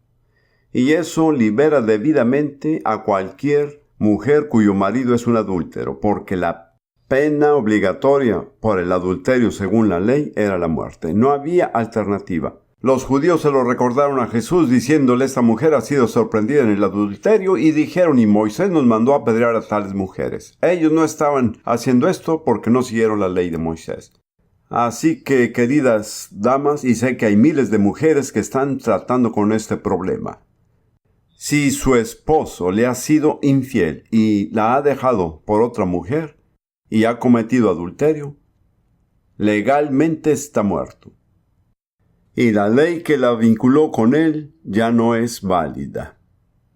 Y eso libera debidamente a cualquier mujer cuyo marido es un adúltero, porque la pena obligatoria por el adulterio según la ley era la muerte. No había alternativa. Los judíos se lo recordaron a Jesús diciéndole: esta mujer ha sido sorprendida en el adulterio, y dijeron: y Moisés nos mandó apedrear a tales mujeres. Ellos no estaban haciendo esto porque no siguieron la ley de Moisés. Así que, queridas damas, y sé que hay miles de mujeres que están tratando con este problema. Si su esposo le ha sido infiel y la ha dejado por otra mujer y ha cometido adulterio, legalmente está muerto. Y la ley que la vinculó con él ya no es válida.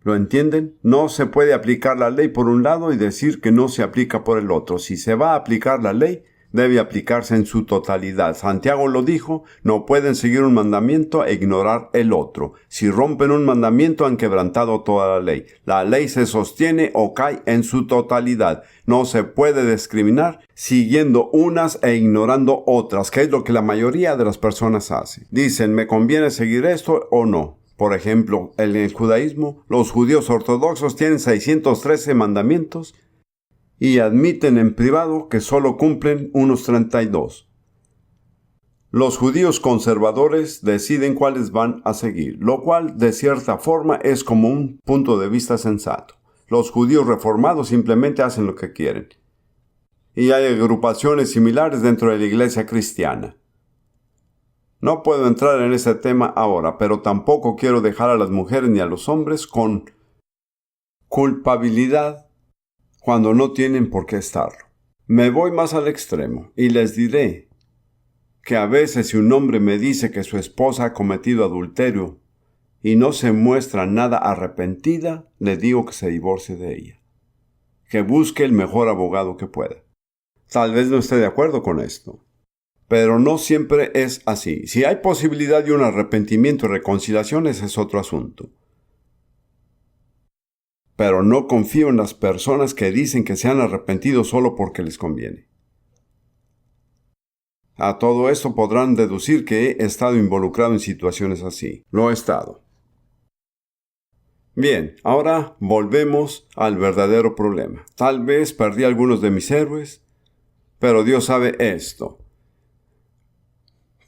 ¿Lo entienden? No se puede aplicar la ley por un lado y decir que no se aplica por el otro. Si se va a aplicar la ley, debe aplicarse en su totalidad. Santiago lo dijo: no pueden seguir un mandamiento e ignorar el otro. Si rompen un mandamiento, han quebrantado toda la ley. La ley se sostiene o cae en su totalidad. No se puede discriminar siguiendo unas e ignorando otras, que es lo que la mayoría de las personas hace. Dicen: ¿me conviene seguir esto o no? Por ejemplo, en el judaísmo, los judíos ortodoxos tienen 613 mandamientos y admiten en privado que solo cumplen unos 32. Los judíos conservadores deciden cuáles van a seguir, lo cual de cierta forma es como un punto de vista sensato. Los judíos reformados simplemente hacen lo que quieren. Y hay agrupaciones similares dentro de la iglesia cristiana. No puedo entrar en ese tema ahora, pero tampoco quiero dejar a las mujeres ni a los hombres con culpabilidad cuando no tienen por qué estarlo. Me voy más al extremo y les diré que a veces si un hombre me dice que su esposa ha cometido adulterio y no se muestra nada arrepentida, le digo que se divorcie de ella, que busque el mejor abogado que pueda. Tal vez no esté de acuerdo con esto, pero no siempre es así. Si hay posibilidad de un arrepentimiento y reconciliación, ese es otro asunto. Pero no confío en las personas que dicen que se han arrepentido solo porque les conviene. A todo esto podrán deducir que he estado involucrado en situaciones así. Lo he estado. Bien, ahora volvemos al verdadero problema. Tal vez perdí algunos de mis héroes, pero Dios sabe esto.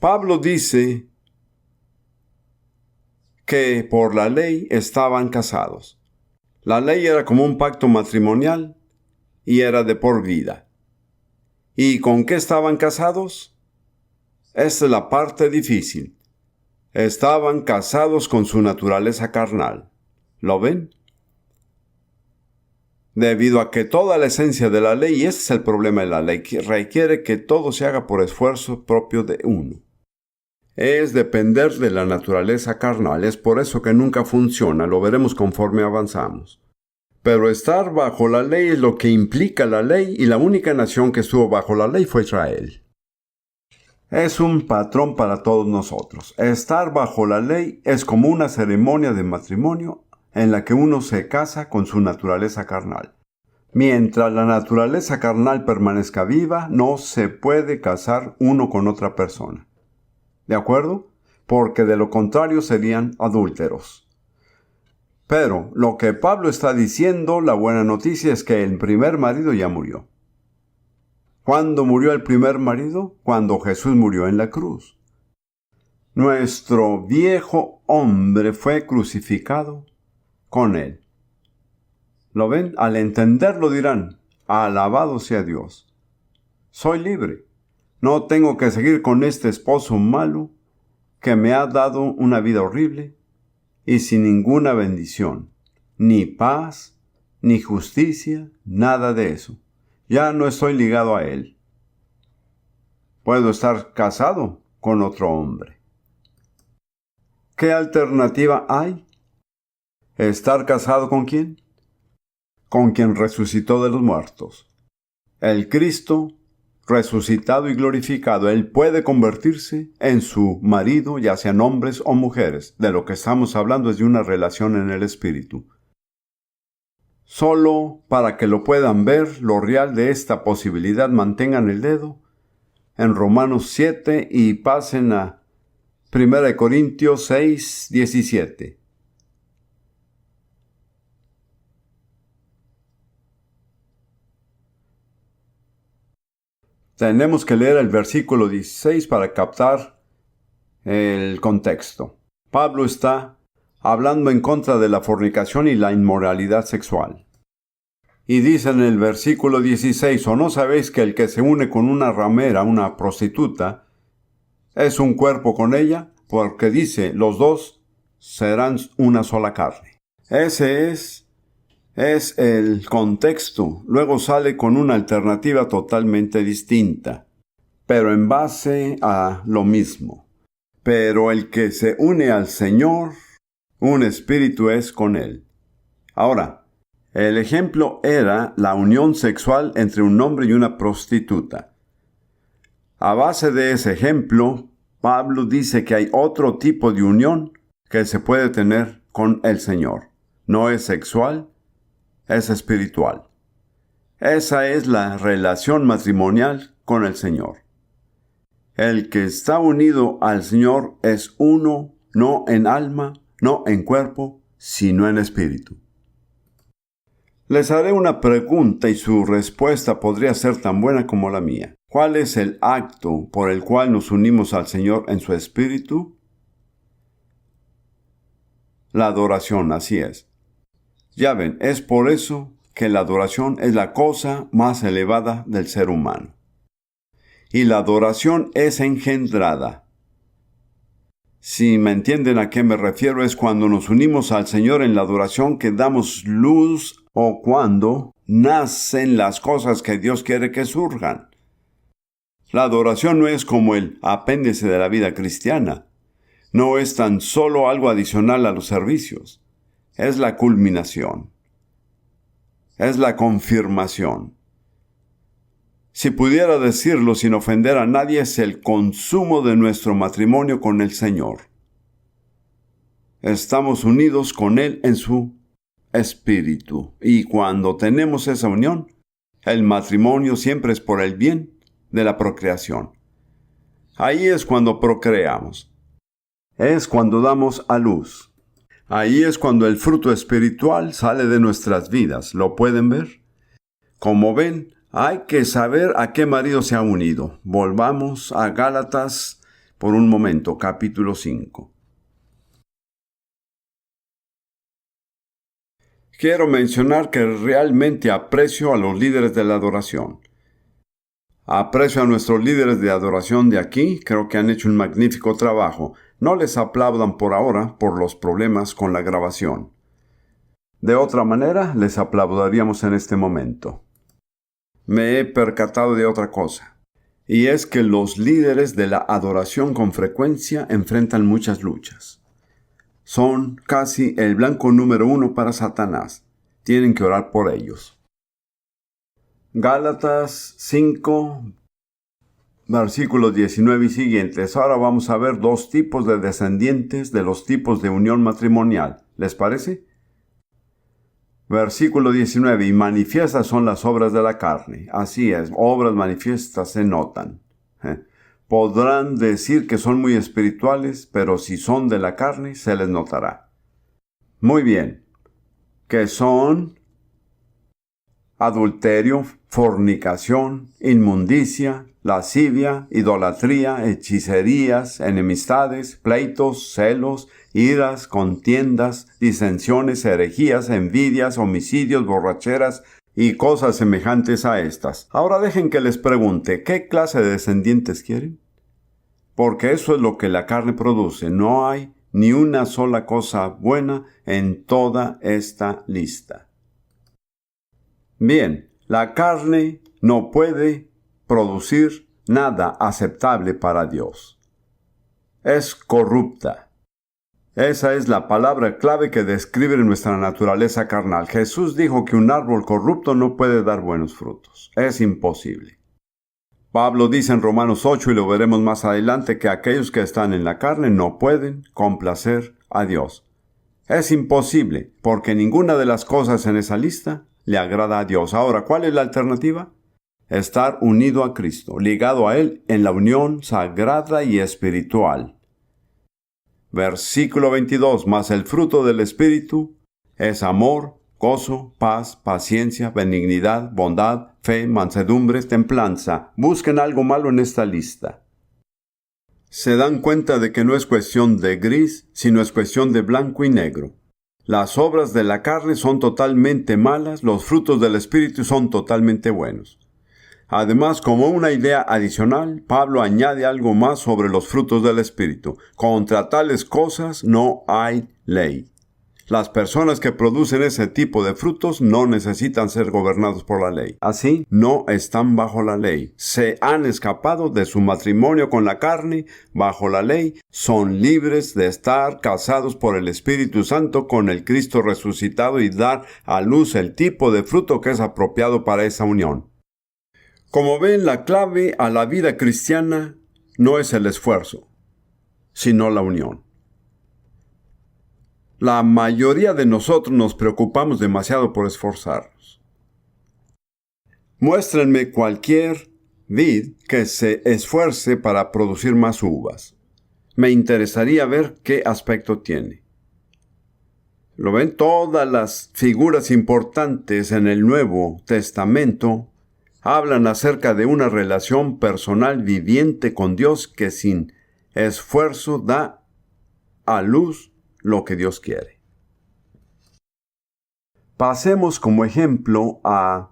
Pablo dice que por la ley estaban casados. La ley era como un pacto matrimonial y era de por vida. ¿Y con qué estaban casados? Esa es la parte difícil. Estaban casados con su naturaleza carnal. ¿Lo ven? Debido a que toda la esencia de la ley, y ese es el problema de la ley, que requiere que todo se haga por esfuerzo propio de uno. Es depender de la naturaleza carnal. Es por eso que nunca funciona. Lo veremos conforme avanzamos. Pero estar bajo la ley es lo que implica la ley, y la única nación que estuvo bajo la ley fue Israel. Es un patrón para todos nosotros. Estar bajo la ley es como una ceremonia de matrimonio en la que uno se casa con su naturaleza carnal. Mientras la naturaleza carnal permanezca viva, no se puede casar uno con otra persona. ¿De acuerdo? Porque de lo contrario serían adúlteros. Pero lo que Pablo está diciendo, la buena noticia es que el primer marido ya murió. ¿Cuándo murió el primer marido? Cuando Jesús murió en la cruz. Nuestro viejo hombre fue crucificado con él. ¿Lo ven? Al entenderlo dirán: alabado sea Dios. Soy libre. No tengo que seguir con este esposo malo que me ha dado una vida horrible y sin ninguna bendición, ni paz, ni justicia, nada de eso. Ya no estoy ligado a él. Puedo estar casado con otro hombre. ¿Qué alternativa hay? ¿Estar casado con quién? con quien resucitó de los muertos. El Cristo, resucitado y glorificado, Él puede convertirse en su marido, ya sean hombres o mujeres. De lo que estamos hablando es de una relación en el Espíritu. Solo para que lo puedan ver, lo real de esta posibilidad, mantengan el dedo en Romanos 7 y pasen a 1 Corintios 6, 17. Tenemos que leer el versículo 16 para captar el contexto. Pablo está hablando en contra de la fornicación y la inmoralidad sexual. Y dice en el versículo 16, ¿o no sabéis que el que se une con una ramera, una prostituta, es un cuerpo con ella? Porque dice, los dos serán una sola carne. Ese es el contexto. Luego sale con una alternativa totalmente distinta, pero en base a lo mismo. Pero el que se une al Señor, un espíritu es con Él. Ahora, el ejemplo era la unión sexual entre un hombre y una prostituta. A base de ese ejemplo, Pablo dice que hay otro tipo de unión que se puede tener con el Señor. No es sexual, es espiritual. Esa es la relación matrimonial con el Señor. El que está unido al Señor es uno, no en alma, no en cuerpo, sino en espíritu. Les haré una pregunta y su respuesta podría ser tan buena como la mía. ¿Cuál es el acto por el cual nos unimos al Señor en su espíritu? La adoración, así es. Ya ven, es por eso que la adoración es la cosa más elevada del ser humano. Y la adoración es engendrada. Si me entienden a qué me refiero, es cuando nos unimos al Señor en la adoración que damos luz o cuando nacen las cosas que Dios quiere que surjan. La adoración no es como el apéndice de la vida cristiana. No es tan solo algo adicional a los servicios. Es la culminación. Es la confirmación. Si pudiera decirlo sin ofender a nadie, es el consumo de nuestro matrimonio con el Señor. Estamos unidos con Él en su espíritu. Y cuando tenemos esa unión, el matrimonio siempre es por el bien de la procreación. Ahí es cuando procreamos. Es cuando damos a luz. Ahí es cuando el fruto espiritual sale de nuestras vidas. ¿Lo pueden ver? Como ven, hay que saber a qué marido se ha unido. Volvamos a Gálatas por un momento, capítulo 5. Quiero mencionar que realmente aprecio a los líderes de la adoración. Aprecio a nuestros líderes de adoración de aquí, creo que han hecho un magnífico trabajo. No les aplaudan por ahora por los problemas con la grabación. De otra manera, les aplaudiríamos en este momento. Me he percatado de otra cosa, y es que los líderes de la adoración con frecuencia enfrentan muchas luchas. Son casi el blanco número 1 para Satanás. Tienen que orar por ellos. Gálatas 5, versículos 19 y siguientes. Ahora vamos a ver dos tipos de descendientes de los tipos de unión matrimonial. ¿Les parece? Versículo 19. Y manifiestas son las obras de la carne. Así es, obras manifiestas se notan. Podrán decir que son muy espirituales, pero si son de la carne, se les notará. Muy bien. Que son adulterio, fornicación, inmundicia, lascivia, idolatría, hechicerías, enemistades, pleitos, celos, iras, contiendas, disensiones, herejías, envidias, homicidios, borracheras y cosas semejantes a estas. Ahora dejen que les pregunte, ¿qué clase de descendientes quieren? Porque eso es lo que la carne produce. No hay ni una sola cosa buena en toda esta lista. Bien, la carne no puede producir nada aceptable para Dios. Es corrupta. Esa es la palabra clave que describe nuestra naturaleza carnal. Jesús dijo que un árbol corrupto no puede dar buenos frutos. Es imposible. Pablo dice en Romanos 8, y lo veremos más adelante, que aquellos que están en la carne no pueden complacer a Dios. Es imposible, porque ninguna de las cosas en esa lista le agrada a Dios. Ahora, ¿cuál es la alternativa? Estar unido a Cristo, ligado a Él en la unión sagrada y espiritual. Versículo 22, mas el fruto del Espíritu es amor, gozo, paz, paciencia, benignidad, bondad, fe, mansedumbre, templanza. Busquen algo malo en esta lista. Se dan cuenta de que no es cuestión de gris, sino es cuestión de blanco y negro. Las obras de la carne son totalmente malas, los frutos del Espíritu son totalmente buenos. Además, como una idea adicional, Pablo añade algo más sobre los frutos del Espíritu. Contra tales cosas no hay ley. Las personas que producen ese tipo de frutos no necesitan ser gobernados por la ley. Así, no están bajo la ley. Se han escapado de su matrimonio con la carne bajo la ley. Son libres de estar casados por el Espíritu Santo con el Cristo resucitado y dar a luz el tipo de fruto que es apropiado para esa unión. Como ven, la clave a la vida cristiana no es el esfuerzo, sino la unión. La mayoría de nosotros nos preocupamos demasiado por esforzarnos. Muéstrenme cualquier vid que se esfuerce para producir más uvas. Me interesaría ver qué aspecto tiene. ¿Lo ven? Todas las figuras importantes en el Nuevo Testamento hablan acerca de una relación personal viviente con Dios que sin esfuerzo da a luz lo que Dios quiere. Pasemos como ejemplo a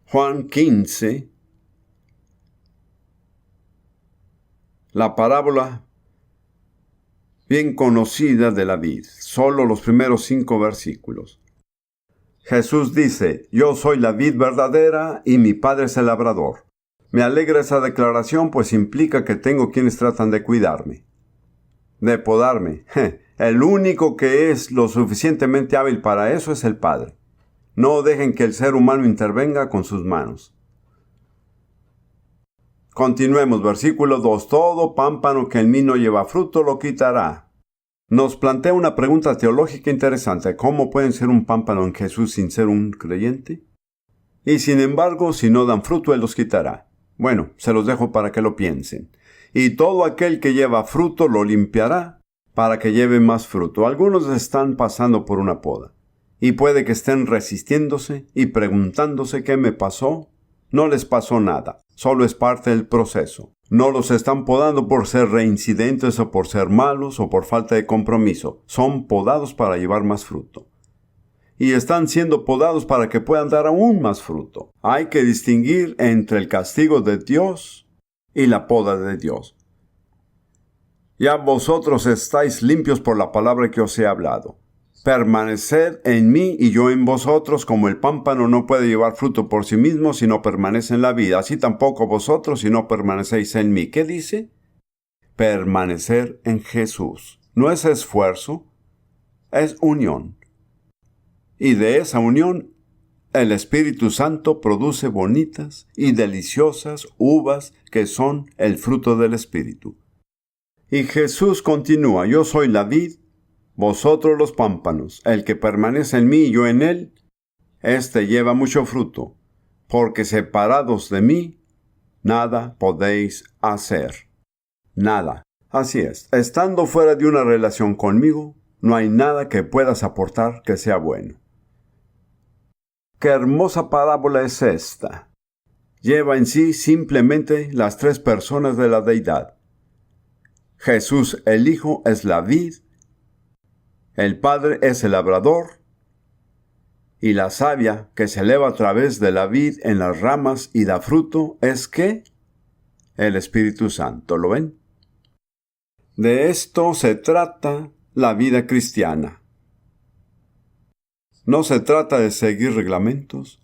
Juan 15, la parábola bien conocida de la vid, solo los primeros 5 versículos. Jesús dice, yo soy la vid verdadera y mi Padre es el labrador. Me alegra esa declaración, pues implica que tengo quienes tratan de cuidarme, de podarme. El único que es lo suficientemente hábil para eso es el Padre. No dejen que el ser humano intervenga con sus manos. Continuemos, versículo 2. Todo pámpano que en mí no lleva fruto lo quitará. Nos plantea una pregunta teológica interesante. ¿Cómo pueden ser un pámpano en Jesús sin ser un creyente? Y sin embargo, si no dan fruto, Él los quitará. Bueno, se los dejo para que lo piensen. Y todo aquel que lleva fruto lo limpiará para que lleve más fruto. Algunos están pasando por una poda. Y puede que estén resistiéndose y preguntándose qué me pasó. No les pasó nada. Solo es parte del proceso. No los están podando por ser reincidentes o por ser malos o por falta de compromiso. Son podados para llevar más fruto. Y están siendo podados para que puedan dar aún más fruto. Hay que distinguir entre el castigo de Dios y la poda de Dios. Ya vosotros estáis limpios por la palabra que os he hablado. Permaneced en mí y yo en vosotros, como el pámpano no puede llevar fruto por sí mismo si no permanece en la vid, así tampoco vosotros si no permanecéis en mí. ¿Qué dice? Permanecer en Jesús. No es esfuerzo, es unión. Y de esa unión, el Espíritu Santo produce bonitas y deliciosas uvas que son el fruto del Espíritu. Y Jesús continúa, yo soy la vid, vosotros los pámpanos. El que permanece en mí y yo en él, éste lleva mucho fruto, porque separados de mí, nada podéis hacer. Nada. Así es, estando fuera de una relación conmigo, no hay nada que puedas aportar que sea bueno. ¡Qué hermosa parábola es esta! Lleva en sí simplemente las 3 personas de la deidad. Jesús el Hijo es la vid, el Padre es el labrador, y la savia que se eleva a través de la vid en las ramas y da fruto es ¿qué? El Espíritu Santo. ¿Lo ven? De esto se trata la vida cristiana. No se trata de seguir reglamentos.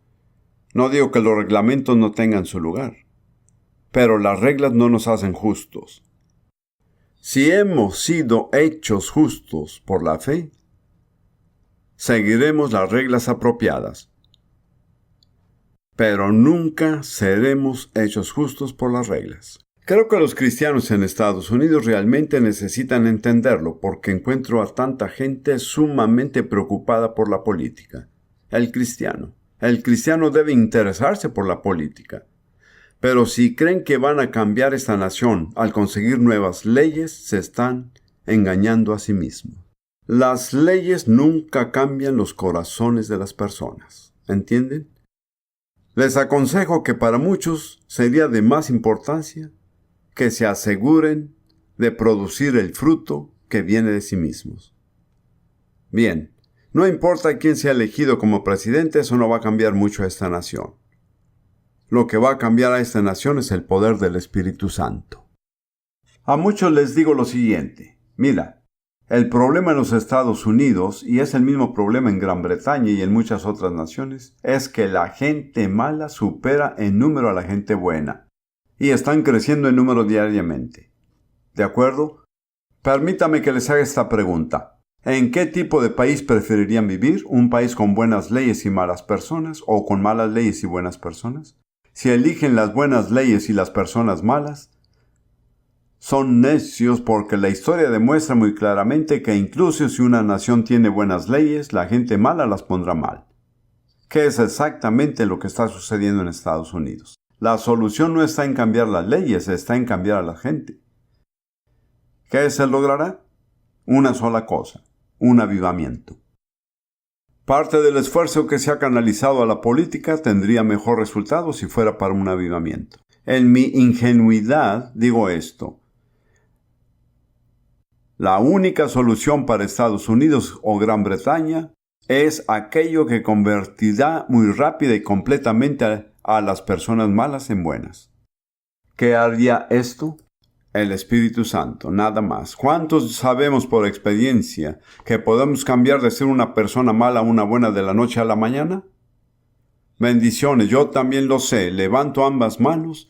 No digo que los reglamentos no tengan su lugar, pero las reglas no nos hacen justos. Si hemos sido hechos justos por la fe, seguiremos las reglas apropiadas, pero nunca seremos hechos justos por las reglas. Creo que los cristianos en Estados Unidos realmente necesitan entenderlo, porque encuentro a tanta gente sumamente preocupada por la política. El cristiano debe interesarse por la política. Pero si creen que van a cambiar esta nación al conseguir nuevas leyes, se están engañando a sí mismos. Las leyes nunca cambian los corazones de las personas. ¿Entienden? Les aconsejo que para muchos sería de más importancia que se aseguren de producir el fruto que viene de sí mismos. Bien, no importa quién sea elegido como presidente, eso no va a cambiar mucho a esta nación. Lo que va a cambiar a esta nación es el poder del Espíritu Santo. A muchos les digo lo siguiente: mira, el problema en los Estados Unidos, y es el mismo problema en Gran Bretaña y en muchas otras naciones, es que la gente mala supera en número a la gente buena, y están creciendo en número diariamente. ¿De acuerdo? Permítame que les haga esta pregunta. ¿En qué tipo de país preferirían vivir? ¿Un país con buenas leyes y malas personas, o con malas leyes y buenas personas? Si eligen las buenas leyes y las personas malas, son necios, porque la historia demuestra muy claramente que incluso si una nación tiene buenas leyes, la gente mala las pondrá mal. ¿Qué es exactamente lo que está sucediendo en Estados Unidos? La solución no está en cambiar las leyes, está en cambiar a la gente. ¿Qué se logrará? Una sola cosa: un avivamiento. Parte del esfuerzo que se ha canalizado a la política tendría mejor resultado si fuera para un avivamiento. En mi ingenuidad digo esto: la única solución para Estados Unidos o Gran Bretaña es aquello que convertirá muy rápida y completamente a las personas malas en buenas. ¿Qué haría esto? El Espíritu Santo, nada más. ¿Cuántos sabemos por experiencia que podemos cambiar de ser una persona mala a una buena de la noche a la mañana? Bendiciones, yo también lo sé. Levanto ambas manos.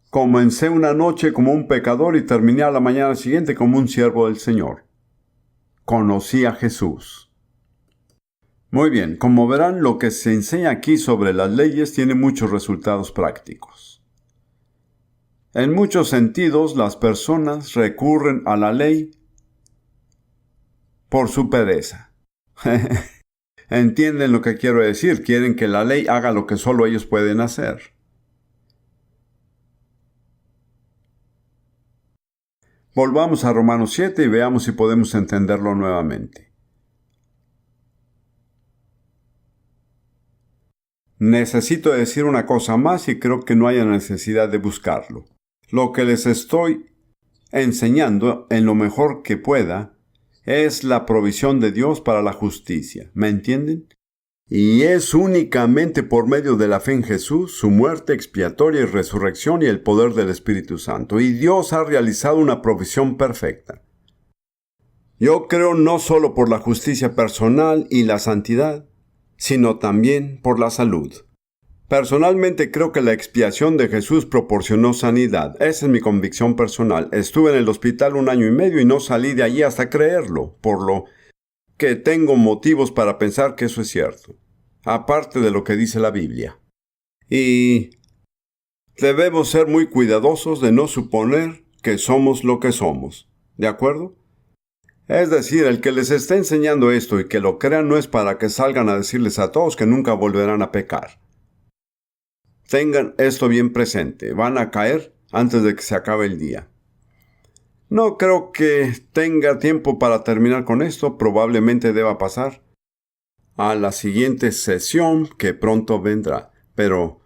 Comencé una noche como un pecador y terminé a la mañana siguiente como un siervo del Señor. Conocí a Jesús. Muy bien, como verán, lo que se enseña aquí sobre las leyes tiene muchos resultados prácticos. En muchos sentidos, las personas recurren a la ley por su pereza. ¿Entienden lo que quiero decir? Quieren que la ley haga lo que solo ellos pueden hacer. Volvamos a Romanos 7 y veamos si podemos entenderlo nuevamente. Necesito decir una cosa más y creo que no haya necesidad de buscarlo. Lo que les estoy enseñando, en lo mejor que pueda, es la provisión de Dios para la justicia. ¿Me entienden? Y es únicamente por medio de la fe en Jesús, su muerte expiatoria y resurrección y el poder del Espíritu Santo. Y Dios ha realizado una provisión perfecta. Yo creo no solo por la justicia personal y la santidad, sino también por la salud. Personalmente creo que la expiación de Jesús proporcionó sanidad. Esa es mi convicción personal. Estuve en el hospital 1 año y medio y no salí de allí hasta creerlo, por lo que tengo motivos para pensar que eso es cierto, aparte de lo que dice la Biblia. Y debemos ser muy cuidadosos de no suponer que somos lo que somos. ¿De acuerdo? Es decir, el que les esté enseñando esto y que lo crean no es para que salgan a decirles a todos que nunca volverán a pecar. Tengan esto bien presente, van a caer antes de que se acabe el día. No creo que tenga tiempo para terminar con esto, probablemente deba pasar a la siguiente sesión que pronto vendrá. Pero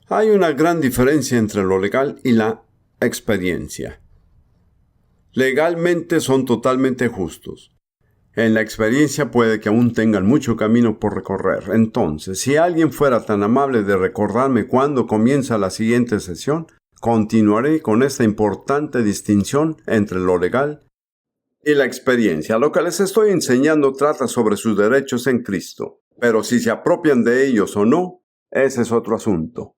hay una gran diferencia entre lo legal y la experiencia. Legalmente son totalmente justos. En la experiencia puede que aún tengan mucho camino por recorrer. Entonces, si alguien fuera tan amable de recordarme cuándo comienza la siguiente sesión, continuaré con esta importante distinción entre lo legal y la experiencia. Lo que les estoy enseñando trata sobre sus derechos en Cristo, pero si se apropian de ellos o no, ese es otro asunto.